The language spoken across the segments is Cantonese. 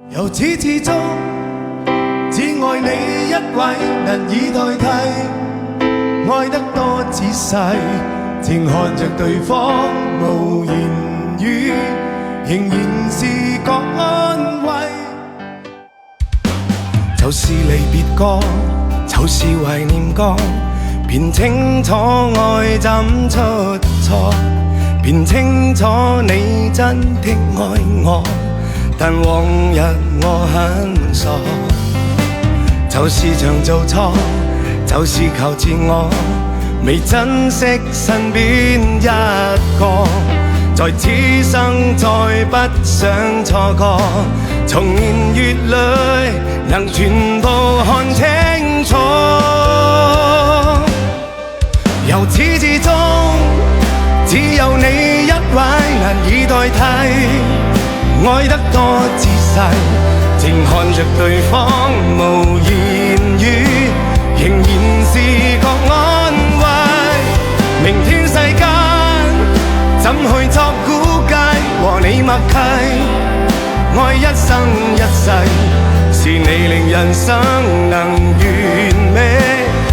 由始至終只愛你一位，難以代替，愛得多仔細，靜看着對方無言語，仍然是覺安慰。就是離別歌，就是懷念歌，便清楚愛怎出錯，便清楚你真的愛我，但往日我很傻。就是常做錯，就是求自我，未珍惜身邊一個，在此生再不想錯過，從年月裏能全部看清楚。由始至終只有你一位，難以代替，愛得多仔細，靜看着對方無言語，仍然是覺安慰。明天世間怎去作估計，和你默契，愛一生一世，是你令人生能完美，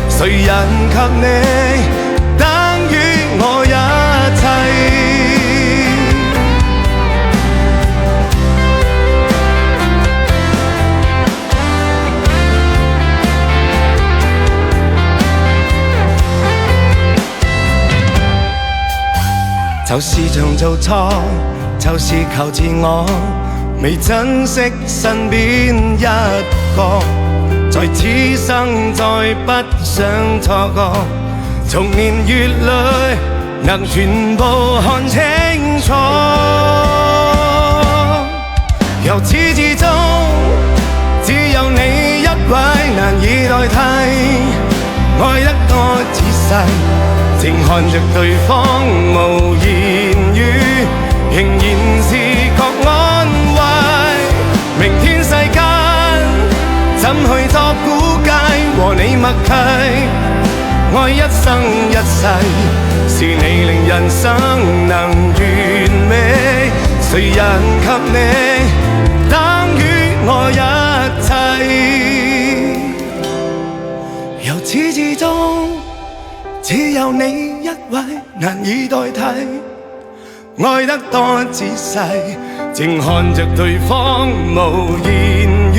誰人及你等於我一切。就是常做錯，就是求自我，未珍惜身邊一個，在此生再不想錯過，從年月裏能全部看清楚。由始至終只有你一位，難以代替，愛得多仔細，靜看着對方無言語，仍然是覺安慰。明天世間怎去作估計，和你默契，愛一生一世，是你令人生能完美，誰人及你等於我一切。由始至終只有你一位，難以代替，愛得多仔細，靜看着對方無言語，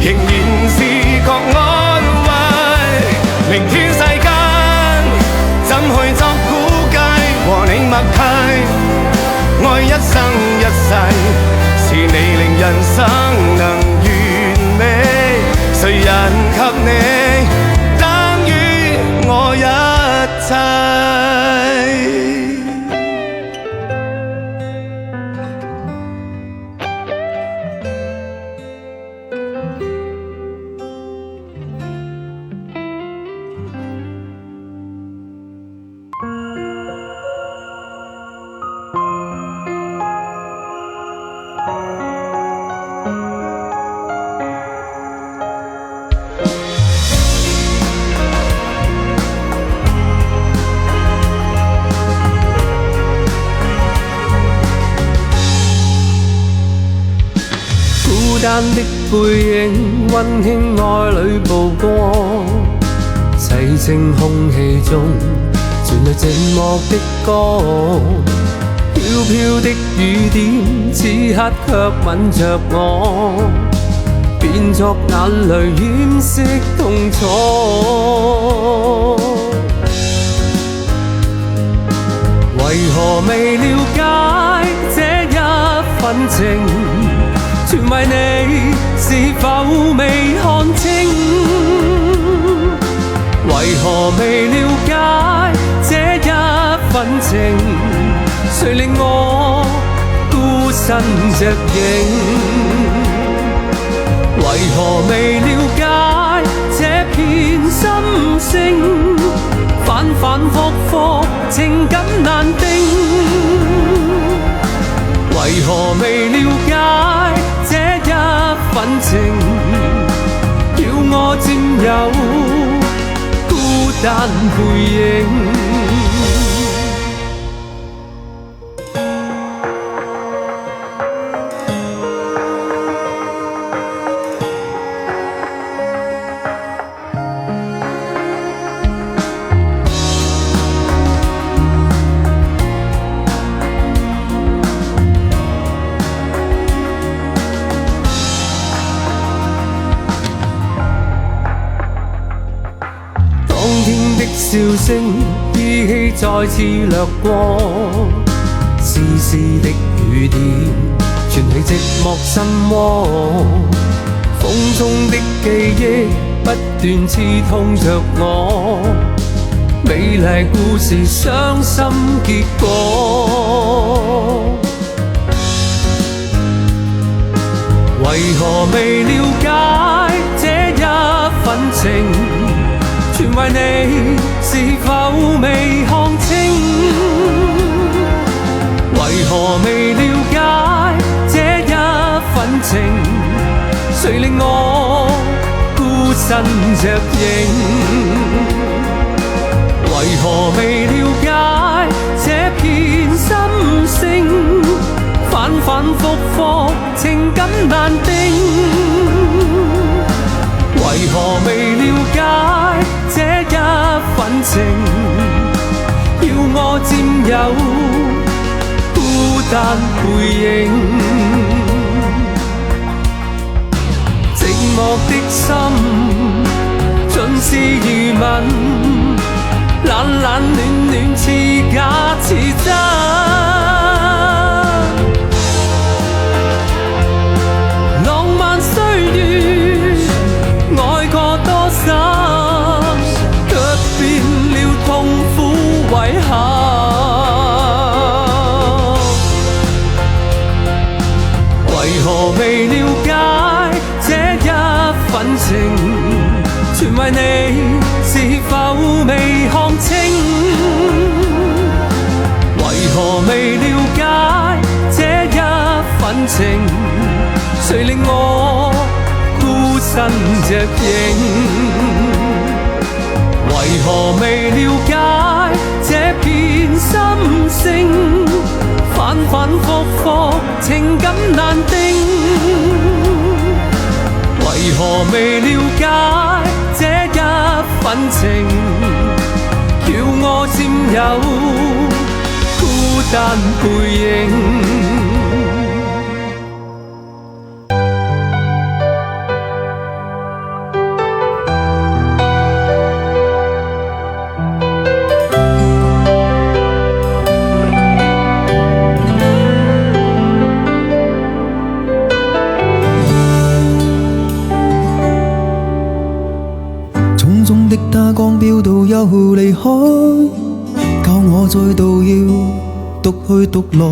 仍然是覺安慰。明天世間怎去作估計，和你默契，愛一生一世，是你令人生能完美，誰人及你我一切。孤單的背影，溫馨愛侶曝光，寂靜空氣中傳來寂寞的歌，飄飄的雨點，此刻卻吻着我，變作眼淚掩飾痛楚。為何未了解這一份情？全為你是否未看清？為何未了解這一份情？誰令我孤身着影？為何未了解這片心聲？反反覆覆情感難定。為何未了解這一份情，要我佔有孤單背影？笑聲依稀再次掠過，絲絲的雨點傳嚟寂寞心窩，風中的記憶不斷刺痛着我，美麗故事傷心結果。為何未了解這一份情？全為你是否未看清？為何未了解這一份情？誰令我孤身着影？為何未了解這片心聲？反反复复情感難定，為何未了解這一份情？要我佔有孤單背影，寂寞的心盡是疑問，冷冷暖暖似假似真。愛過多深，卻變了痛苦遺憾。為何未了解這一份情？全為你是否未看清？為何未了解這一份情？誰令我孤身着影？為何未了解這片心聲？反反复复情感難定，為何未了解這一份情？叫我佔有孤單背影。他剛飆到又離開，教我再度要獨去獨來，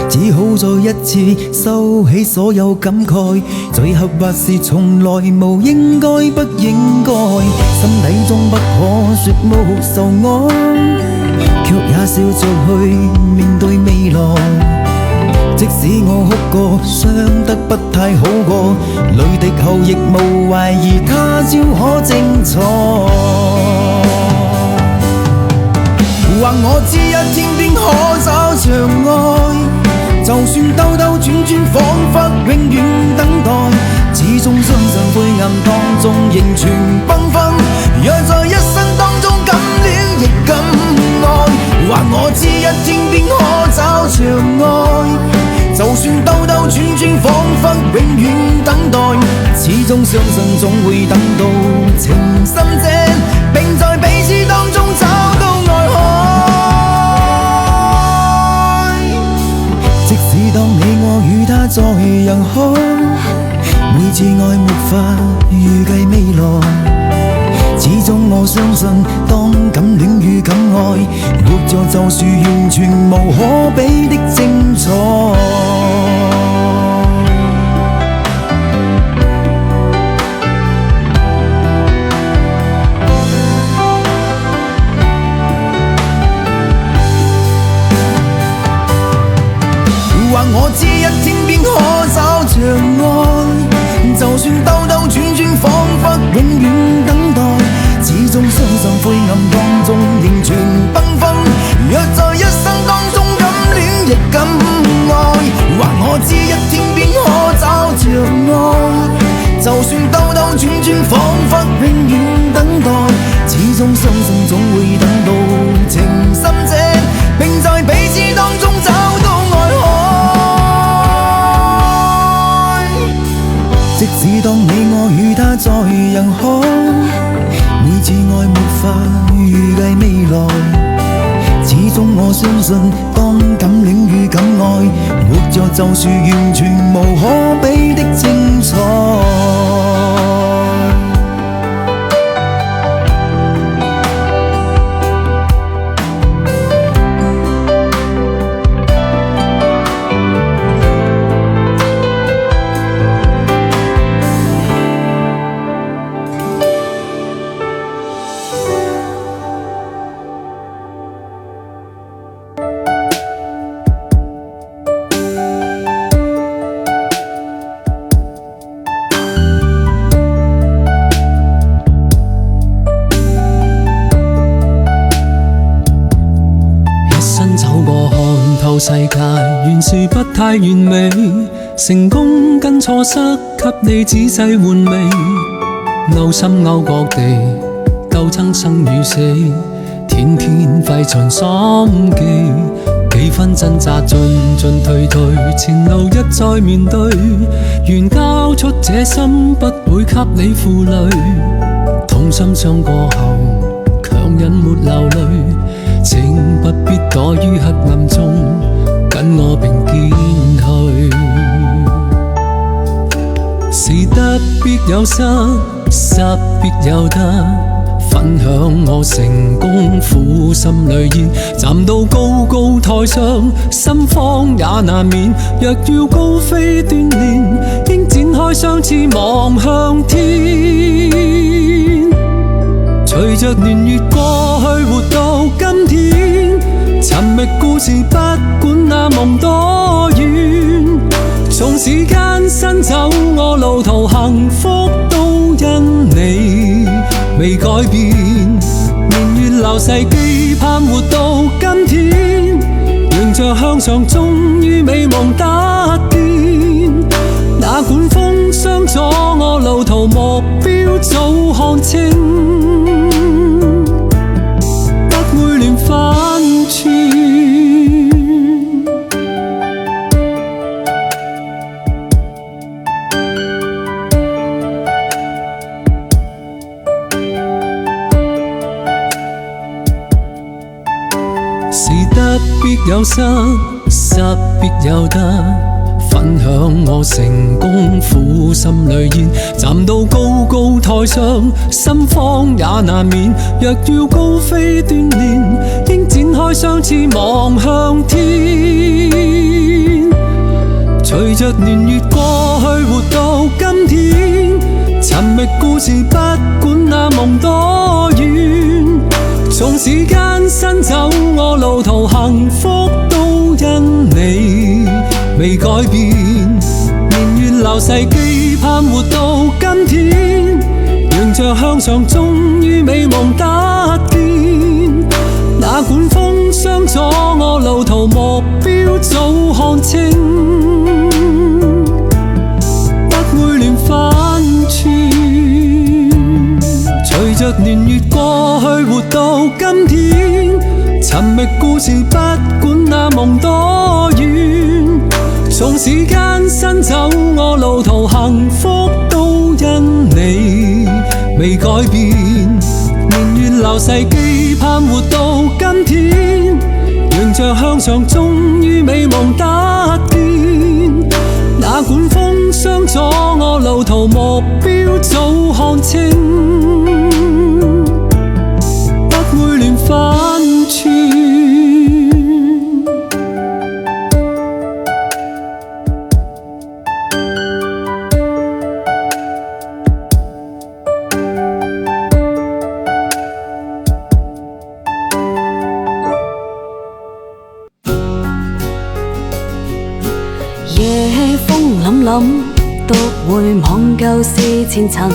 只好再一次收起所有感慨，最後或是從來無應該不應該，心底中不可說無愁愛，卻也笑着去面對未來。即使我哭過，傷得不太好過，淚滴後亦無懷疑他朝可精彩。或我知一天便可找場愛，就算兜兜轉轉，彷彿永遠等待，始終相信灰暗當中仍存繽紛。若在一生當中敢戀亦敢愛，或我知一天便可找場愛，就算兜兜轉轉，彷彿永遠等待，始終相信總會等到情深者，並在彼此當中找到愛海。即使當你我與他在人海，每次愛沒法預計未來，始終我相信當敢戀與敢愛，活着就是完全無可比的精彩。或我知一天便可找場愛，就算兜兜轉轉，彷彿永遠等待，始終相信灰暗當中仍存繽紛。若在一生當中敢戀亦敢愛，或我知一天便可找場愛，就算兜兜轉轉，彷彿永遠等待，始終相信總會等到情深者，並在彼此當中找到愛海。即使當你我與他在人海，每次是愛沒法預計未來，始終我相信當感戀與感愛活着就是完全無可比的精彩。世界原是不太完美，成功跟錯失給你仔細玩味，勾心勾角地鬥爭生與死，天天費盡心機，幾分掙扎進進退退，前路一再面對，願交出這心不會給你負累，痛心傷過後強忍沒流淚，請不必躲於黑暗中，跟我並肩去。是得必有失，失必有得，分享我成功，苦心裏煙，站到高高台上，心慌也難免。若要高飛鍛鍊，應展開雙翅望向天。隨着年月過去，活到今天，尋覓故事，不管那夢多遠，縱使艱辛走我路途，幸福都因你未改變。年月流逝，期盼活到今天，迎着向上，終於美夢得見。哪管風霜阻我路途，目標早看清，不會亂反轉。是得必有失，失必有得，分享我成功，苦心裏煙，站到高高台上，心慌也難免。若要高飛鍛鍊，應展開雙翅望向天。隨着年月過去，活到今天，尋覓故事，不管那夢多遠，縱使艱辛走我路途，幸福都因你未改變。年月流逝，期盼活到今天，迎着向上，終於美夢得見。哪管風霜阻我路途，目標早看清，不會亂反轉。隨着年月過去，活到今天，尋覓故事，不管那夢多遠，縱使艱辛走我路途，幸福都因你未改變。年月流逝，期盼活到今天，迎着向上，終於美夢得見。哪管風霜阻我路途，目標早看清，不會亂反轉。夜風凜凜，獨回望舊事前塵，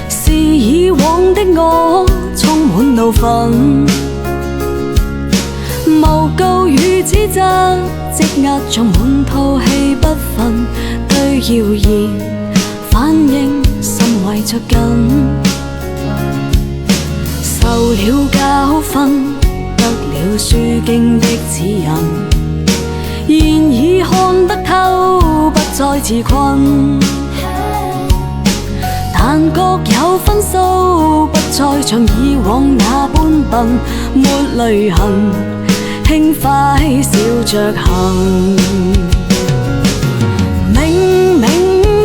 是以往的我充滿怒憤，無告與指責，積壓着滿肚氣不忿，對謠言反應心懷着緊，受了教訓，得了書經的指引，現已看得透，不再自困。但各有分數，不再像以往那般笨，沒淚痕，輕快笑着行。冥冥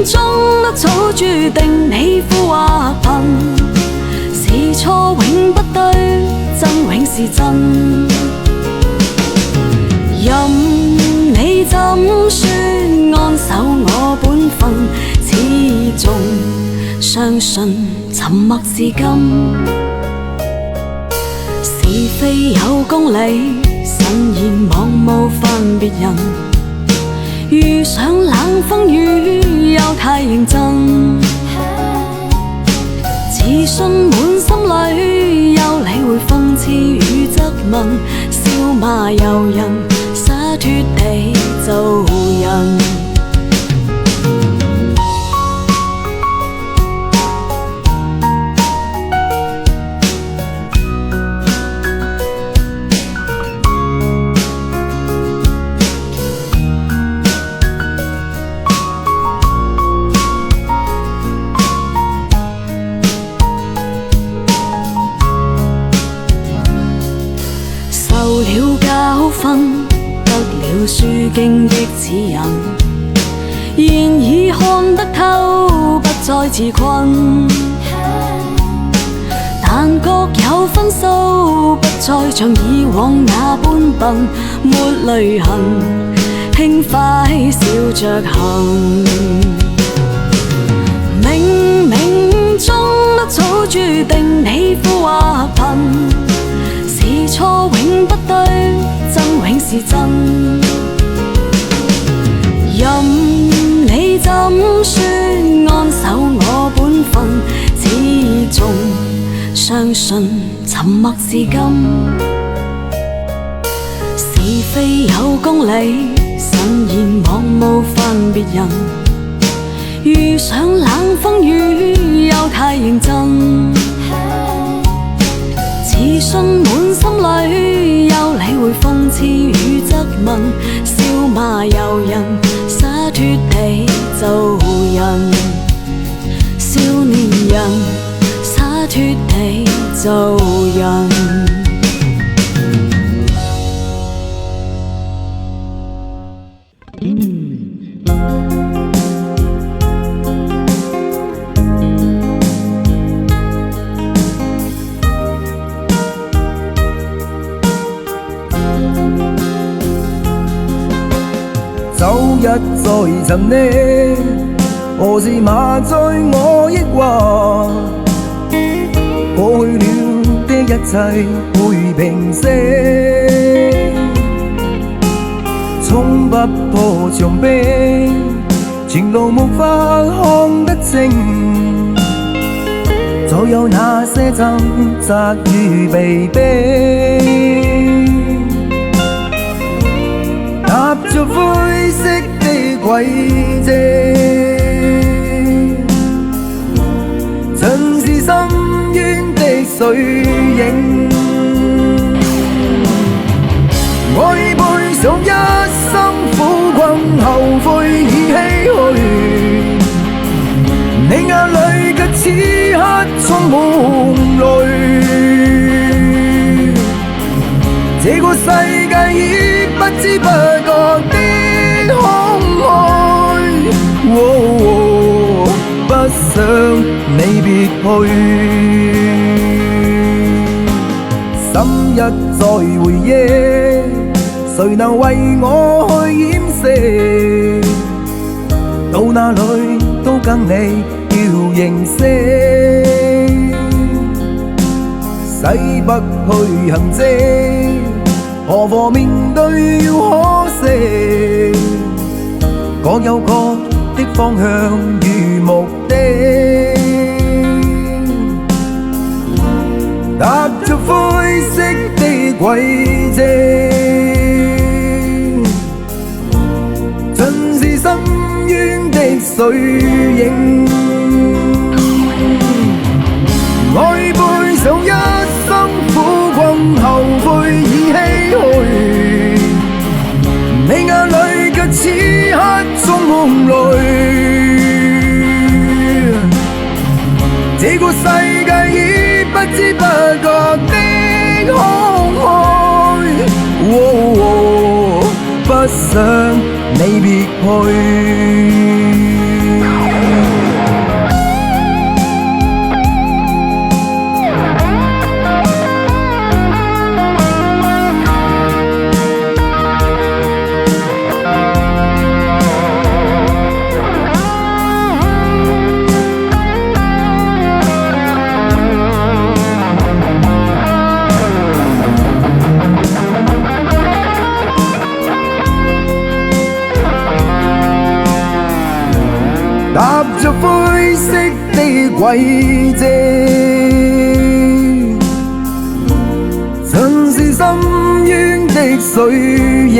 中一早注定你富或貧，是錯永不對，真永是真。任你怎說安守我本分，始終相信沉默是金。是非有公理，慎言妄冒犯別人。遇上冷風雨又太認真，自信滿心裏，又理會諷刺與質問，笑罵由人，灑脫地做人。受了教訓，得了書經的指引，現已看得透，不再自困。但各有分數，不再像以往那般笨，沒淚痕，輕快笑着行。冥冥中一早注定你富或貧，是錯永不對，真永是真。任你怎說安守我本分，始終相信沉默是金。是非有公理，慎言妄冒犯別人。遇上冷風雨又太認真，自信滿心裏，又理會諷刺與質問，笑罵由人，灑脫地做人。少年人，灑脫地做人。走日在尋你，何時麻醉我抑鬱？過去了的一切會平息，衝不破牆壁，前路沒法看得清，早有那些掙扎與被逼。踏着灰色的軌跡，盡是深淵的水影。我已背上一生苦困，後悔已唏噓，你眼裏卻此刻充滿淚。這個世界已不知不覺的空虛，不想你別去。深夜在回憶，誰能為我去掩飾？到哪裏都跟你要認識，洗不去痕跡，何妨面對要可惜，各有各的方向與目的，踏着灰色的軌跡，盡是深淵的水影。我已背上一生苦困，後悔已唏噓，你眼裏卻此刻充滿淚。個世界已不知不覺的空虛，不想你別去。踏着灰色的軌跡，曾是深淵的水影，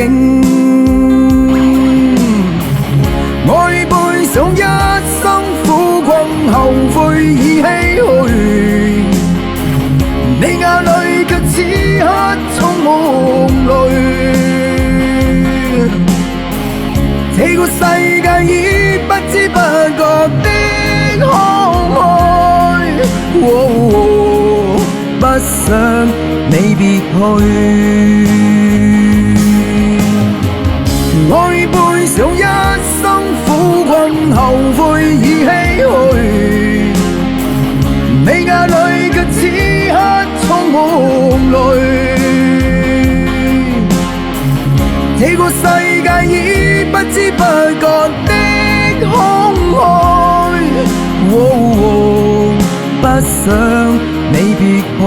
愛背上一生苦困後悔已唏噓，你眼裏卻此刻充滿淚。這個世界已不知不覺的空虛，不想你別去。愛背上一生苦困後悔已唏噓，你眼裏卻此刻充滿淚。這個世界已不知不覺的空虛，不想你別去，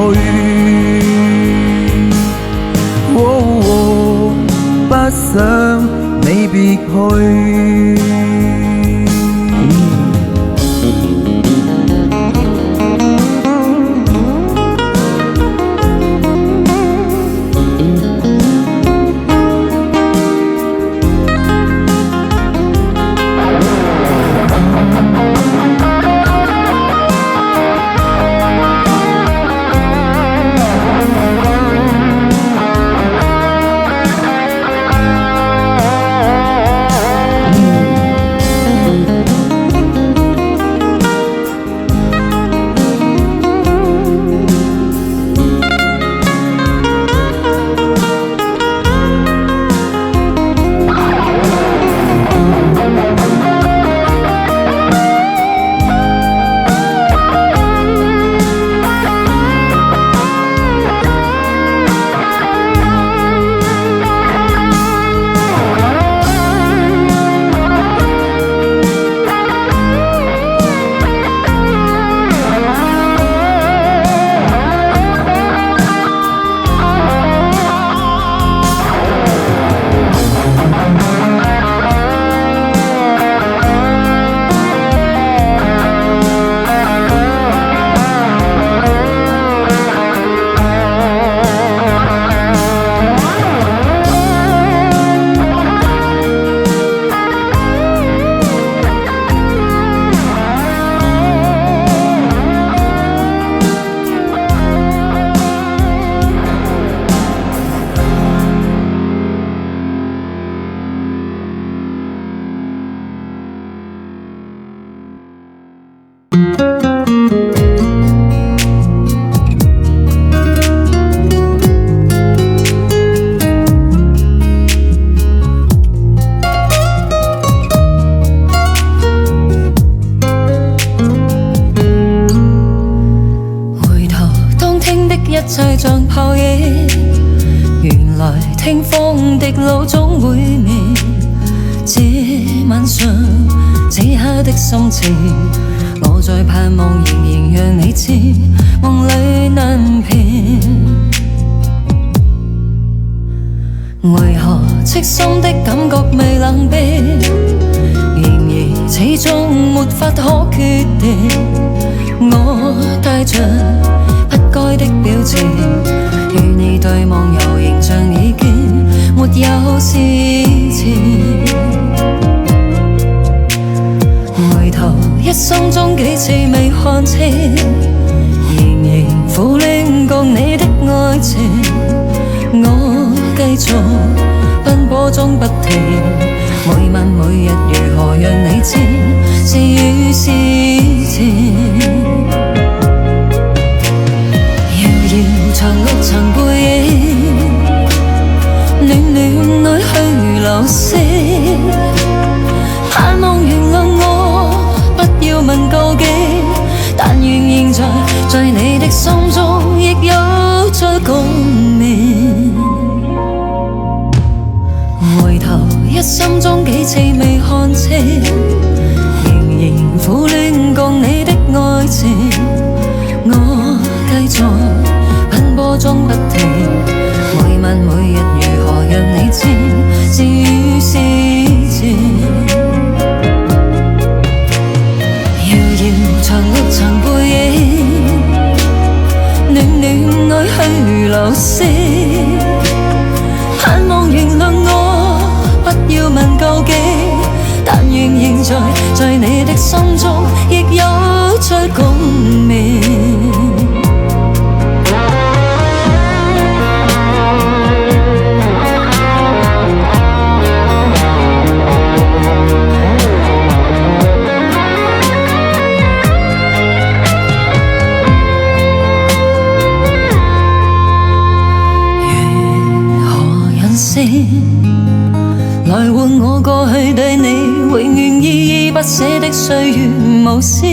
不想你別去。聽風的路總會滅，這晚上此刻的心情，我在盼望仍然讓你知，夢裏難平。為何戚心的感覺未冷冰，然而始終沒法可決定。我帶着不該的表情，與你對望又形象已經沒有事情。回頭一生中幾次未看清，仍然苦戀過你的愛情。我繼續奔波中不停，每晚每日如何讓你知是與是情。苦戀共你的愛情，我繼續奔波中不停。每晚每日如何讓你知，是與是情。遙遙長路長背影，暖暖愛去流逝。盼望原諒我，不要問究竟。但願現在你的心中亦有出共鳴。如何忍先來換我過去對你永遠依依不捨的歲月無私，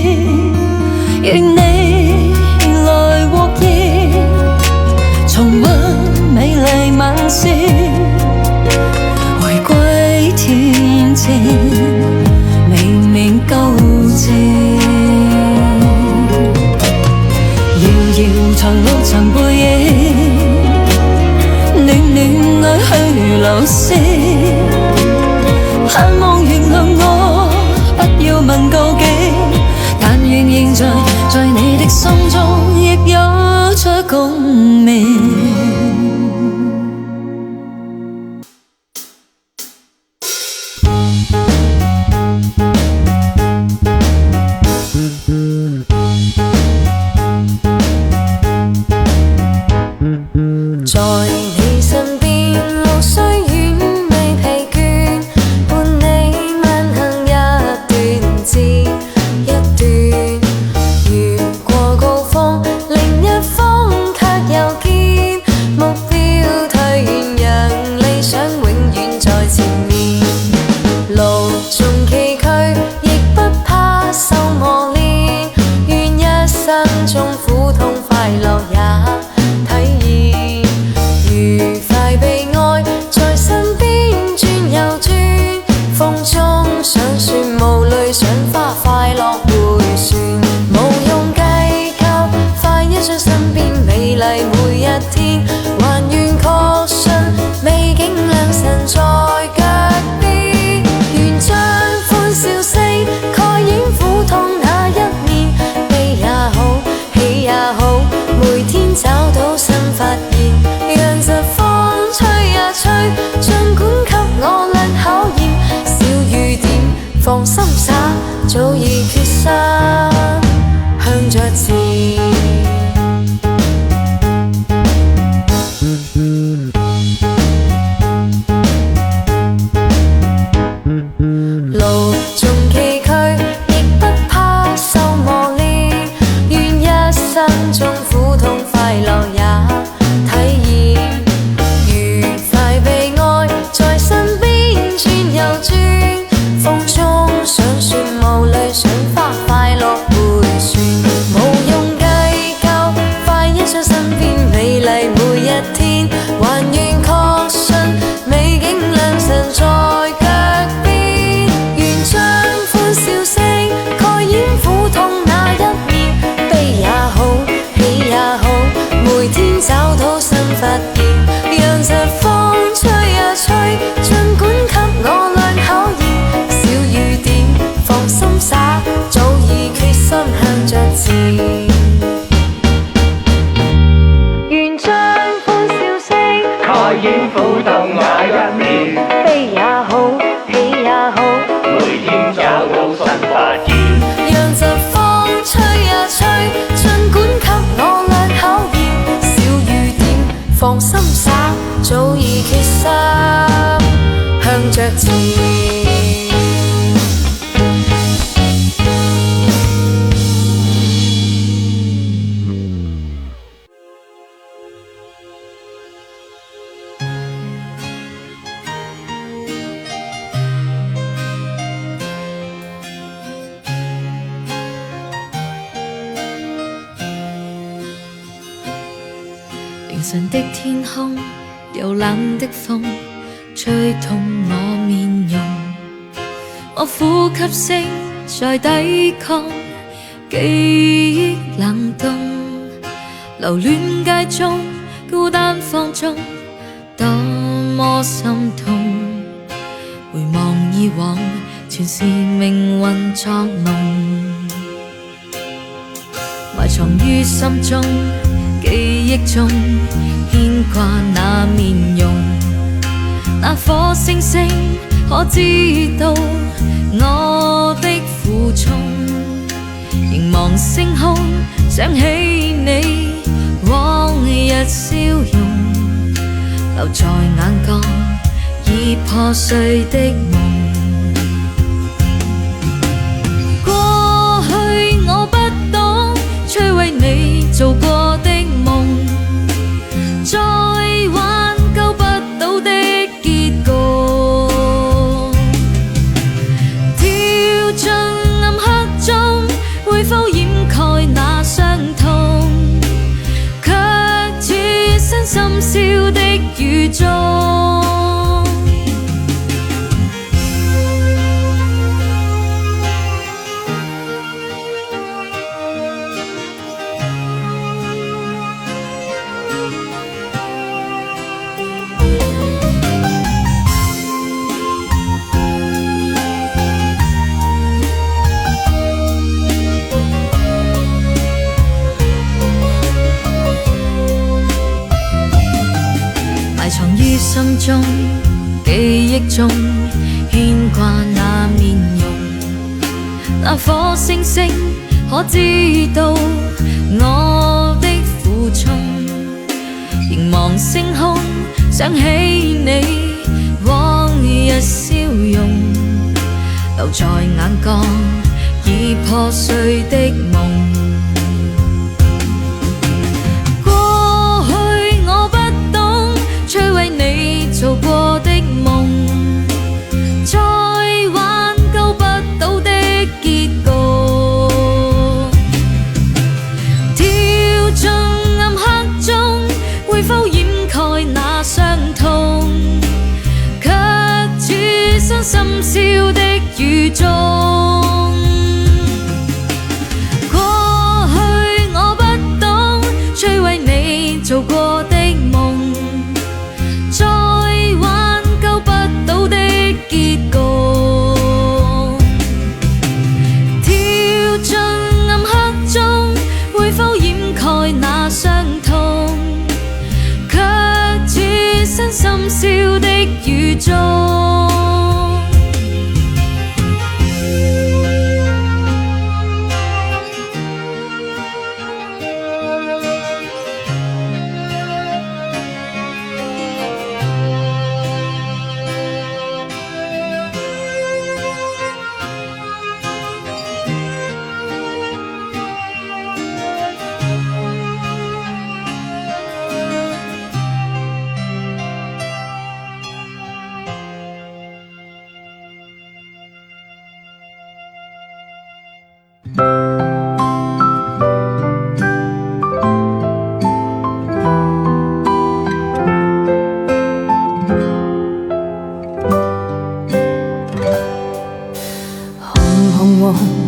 願你來獲益，重溫美麗晚宵，回歸天際，微微糾纏。遙遙長路長背影，暖暖愛去流逝。盼望原諒我，不要問究竟，但願現在你的心中亦有出共鳴。在你身邊，路雖遠未疲倦，伴你慢行一段接一段。越過高峰，另一峰卻又見，目標退遠，讓理想永遠在前面。路縱崎嶇，亦不怕受磨練，願一生中苦痛快樂也體驗。愉快被愛在身邊轉又轉，風中想說無淚賞花，快樂迴旋，無用計較，快一將身邊美麗每一天，還願確信美景良辰在腳邊，願將歡笑聲蓋掩苦痛那一面，悲也好，喜也好，每天找到新發現，讓疾風吹呀吹，儘管給我倆考驗，小雨點放心灑，早已決心向着前。路縱崎嶇，亦不怕受磨練，願一生中苦痛快樂也體驗。愉快被愛在身邊轉又轉，風中想說無淚賞花，快樂迴旋，無用計較，快一將身邊美麗每一天，還願確信美景良辰在腳邊，願將歡笑聲蓋掩苦痛那一面，悲也好，喜也好，每天找到新發現，讓疾風吹呀吹，儘管給我倆考驗，小雨點放心灑，早已決心向着前。願將歡笑聲蓋掩苦痛那一面，悲也好，喜也好，每天找到新發現，讓疾風吹呀吹，儘管給我倆考驗，小雨點放心灑，早已決心向着前。凌晨的天空，有冷的風吹痛我面容，我呼吸聲在抵抗記憶冷凍，留戀街中孤單放縱，多麼心痛。回望以往，全是命運作弄，埋藏於心中，記憶中牽掛那面容。那顆星星可知道我的負重？凝望星空，想起你往日笑容，留在眼角已破碎的夢。過去我不懂摧毀你做過的夢，再挽救不到的結局。跳進暗黑中，會否掩蓋那傷痛？卻處身深宵的雨中。心中記憶中牽掛那面容，那顆星星可知道我的負重？凝望星空，想起你往日笑容，留在眼角已破碎的夢。做過的夢，再挽救不到的結局。跳進暗黑中，會否掩蓋那傷痛？卻處身深宵的雨中。過去我不懂摧毀你做過的夢，那傷痛，卻處身深宵的雨中。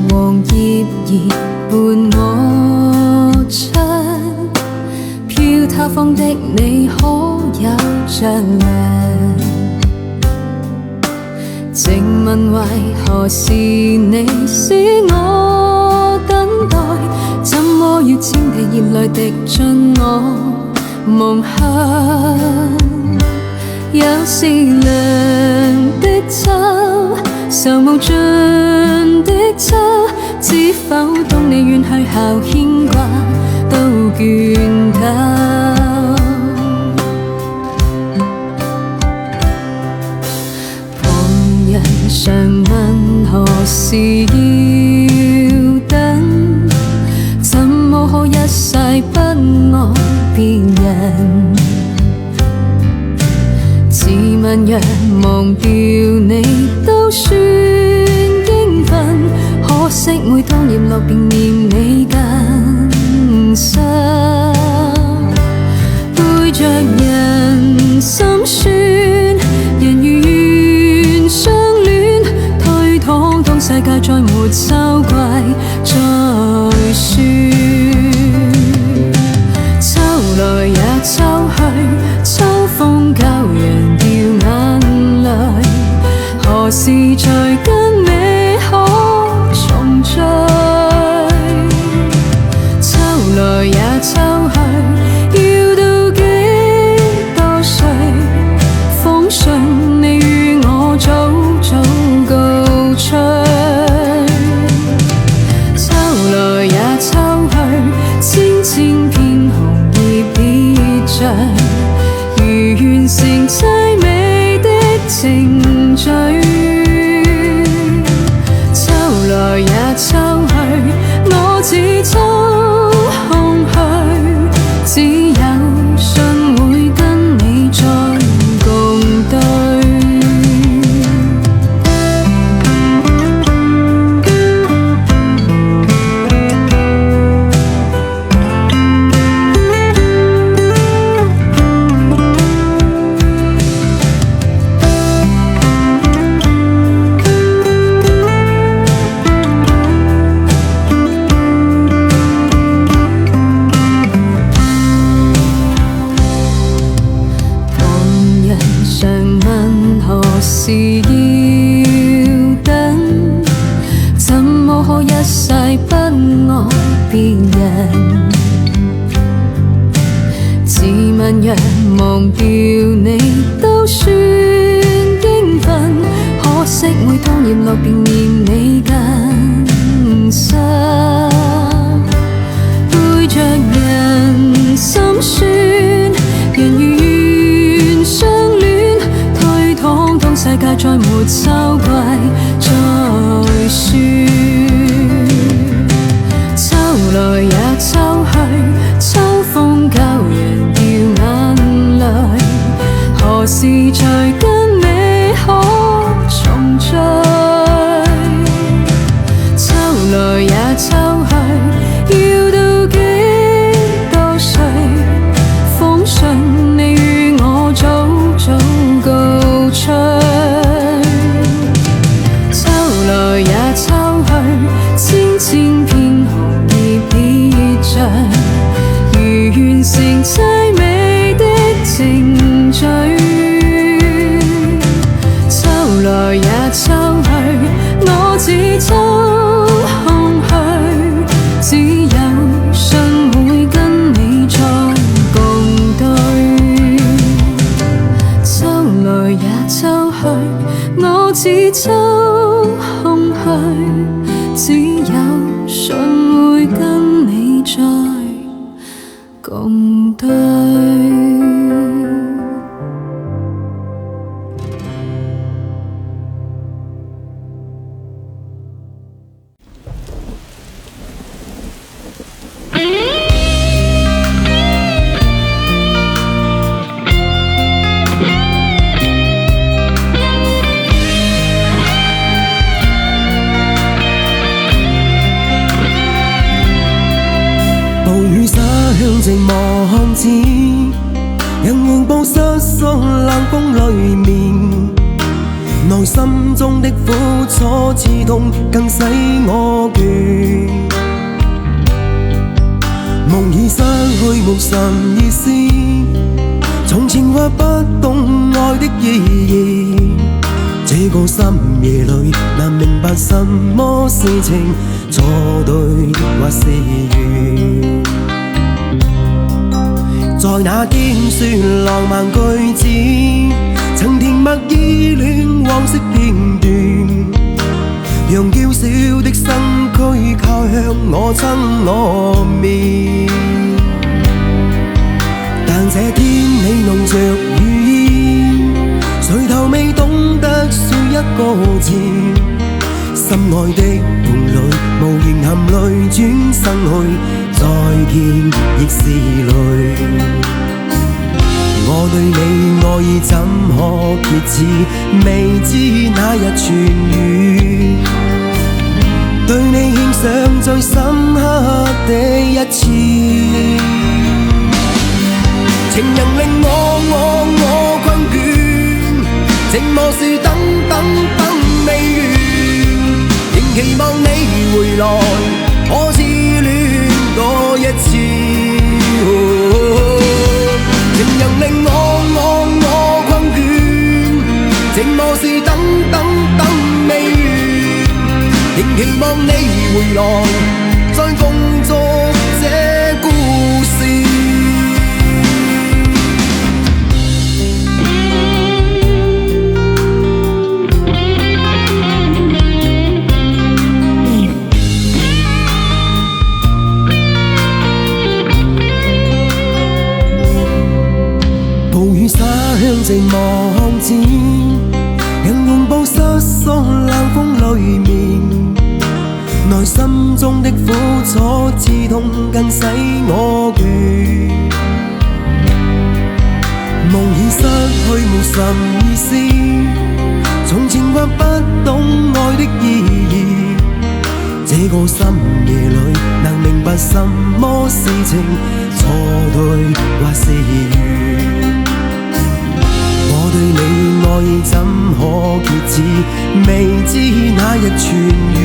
黃葉兒伴我出，飄他方的你可有着涼？靜問為何是你使我等待？怎麼要千滴熱淚滴進我夢鄉？有時涼的秋，愁無盡的秋，知否當你遠去後牽掛都倦透。旁人常問何時要等，怎麼可一世不愛別人？自問若忘掉你都算應份，可惜每當閻樂便念你更深，背着人心酸，人如願相戀，推搪當世界再沒秋季再說。秋來也秋去，秋風教人掉眼淚，何時才跟你可重聚？秋來也秋去，要到幾多歲？風信你與我早早告吹。秋來也秋去，千千片紅葉別著，如完成凄美的程序。秋來也秋去，我似秋空虛，只有信會跟你再共對。是要等，怎麼可一世不愛別人？自問若忘掉你都算應份，可惜每當葉落便念你更深，背着人心酸，人如願相戀，推搪世界再沒秋季再說。秋來也秋去，秋風教人掉眼淚，何時才跟你可重聚？秋來也秋去，要到幾多歲？風信你與我早早告吹。也秋去，千千片紅葉別著，如完成凄美的程序。秋來也秋去，我似秋空虛，只有信會跟你再共對。秋來也秋去，我似秋空虛，只有信會跟你再共對。寂寞巷子，人仍步失蹤冷風裏面，內心中的苦楚刺痛更使我倦。夢已失去無神意思，從前或不懂愛的意義，這個深夜裏難明白什麼事情錯對或是緣。在那天說浪漫句子，曾甜蜜依戀往昔片段，讓嬌小的身軀靠向我親我面。但這天你弄着雨衣，垂頭未懂得說一個字，心愛的伴侶無言含淚轉身去，再見亦是淚。我對你愛意怎可揭示，未知那日痊愈，對你獻上最深刻的一次。情人令我困倦，寂寞是等未完，仍期望你回來，可似戀多一次。情人令我困倦，寂寞是等未完，仍期望你回來，再共作這故事。向寂寞看展，人擁抱失蹤冷風裏面，內心中的苦楚刺痛更使我倦。夢已失去無甚意思，從前或不懂愛的意義，這個深夜裏能明白什麼事情錯對或是緣。我對你愛意怎可決志，未知那日痊癒。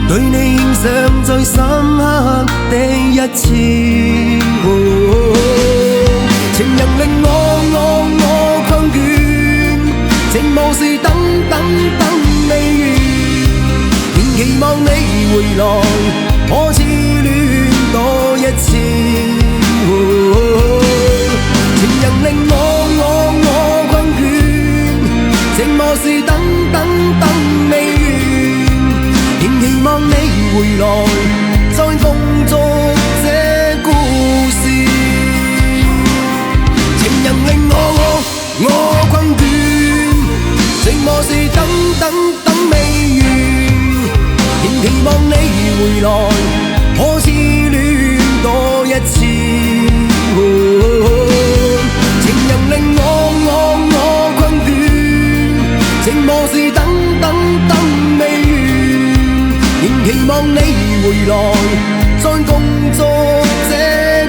對你印象最深刻的一次，情人令我困倦，寂寞是等未完，仍期望你回來，可似戀多一次。情人令我困倦，寂寞是等未完，仍期望你回來，再共作這故事。情人令我困倦，寂寞是等未完，仍期望你回來，可似戀多一次。情人令我困倦，寂寞是等未完，仍期望你回來，再共作這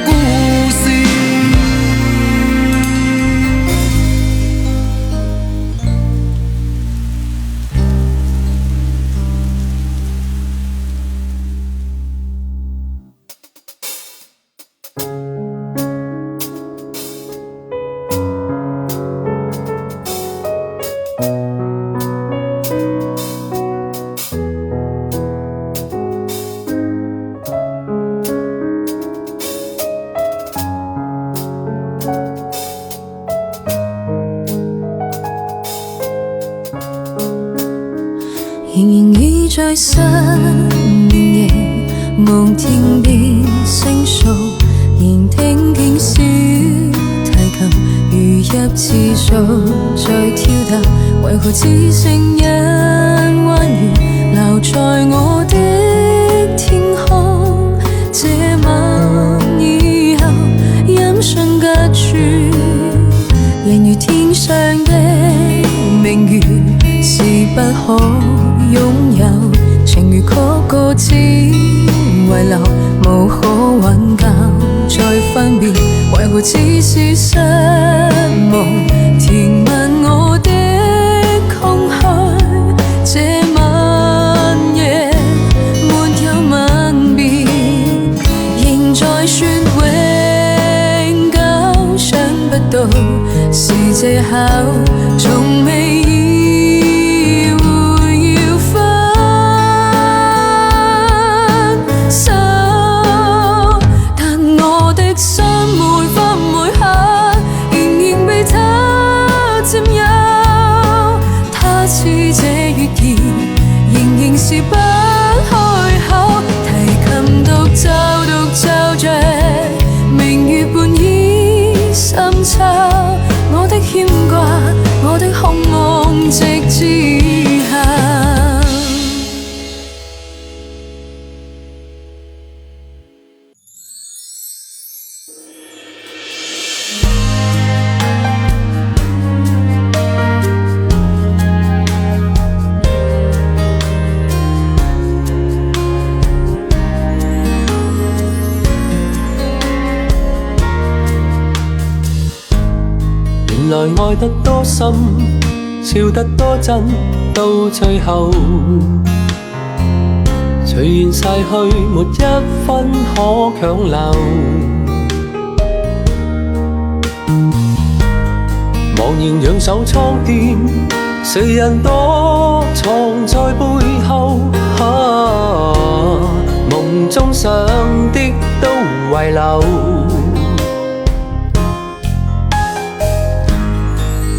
故事。在失眠夜，夢聽見聲訴，連聽見小提琴如入詞數，在跳踏，為何只剩一彎月留在我的天空？這晚以後，音訊隔絕，人如天上的明月，是不可擁有，情如曲歌只遺留，無可挽救再分別，為何只是失望？填滿我的空虛，這晚夜沒有吻別，仍在說永久，想不到是藉口，從未是不開口，提琴獨奏着，明月半倚深秋，我的牽掛，我的空夢直至後。原來愛得多深，笑得多真，到最後，隨緣逝去，沒一分可強留。茫然仰首蒼天，誰人躲藏在背後？夢中想的都遺留。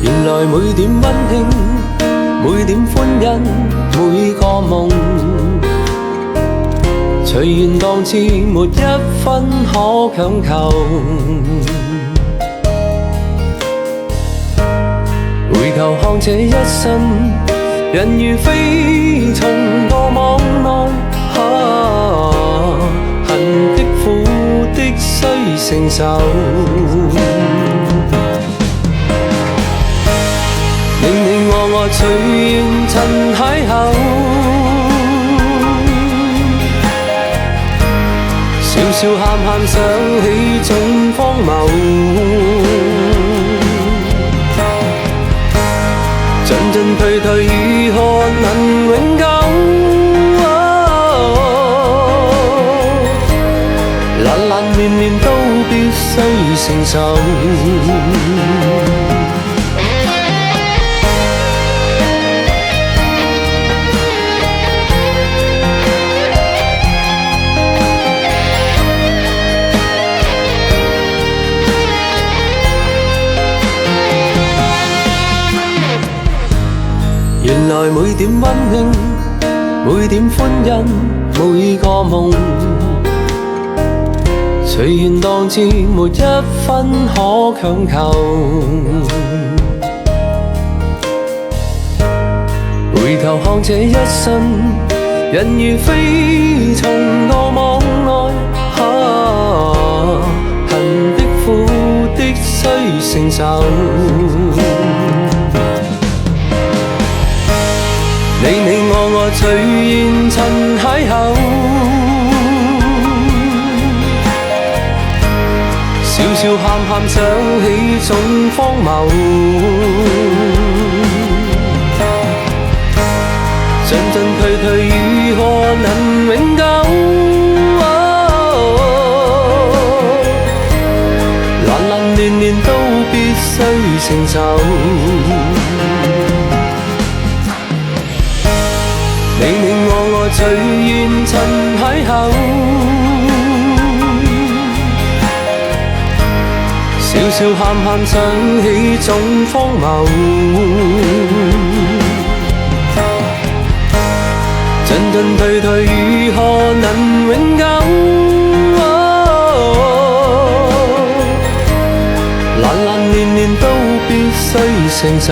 原來每點溫馨，每點歡欣，每個夢，隨緣當至，沒一分可強求。回頭看這一生，人如飛蟲墮網內，恨的苦的須承受。你你我隨緣塵邂逅，笑笑喊喊想起總荒謬，進進退退如何能永久？難難亂亂都必須承受。原來每點溫馨，每點歡欣，每個夢，隨緣當至，沒一分可強求。回頭看這一生，人如飛蟲墮網內，恨的苦的須承受。你你我隨緣塵邂逅，笑笑喊喊想起總荒謬，進進退退如何能永久？難難亂亂都必須承受。你你我隨緣塵邂逅，笑笑喊喊想起總荒謬，進進退退如何能永久？難難亂亂都必須承受。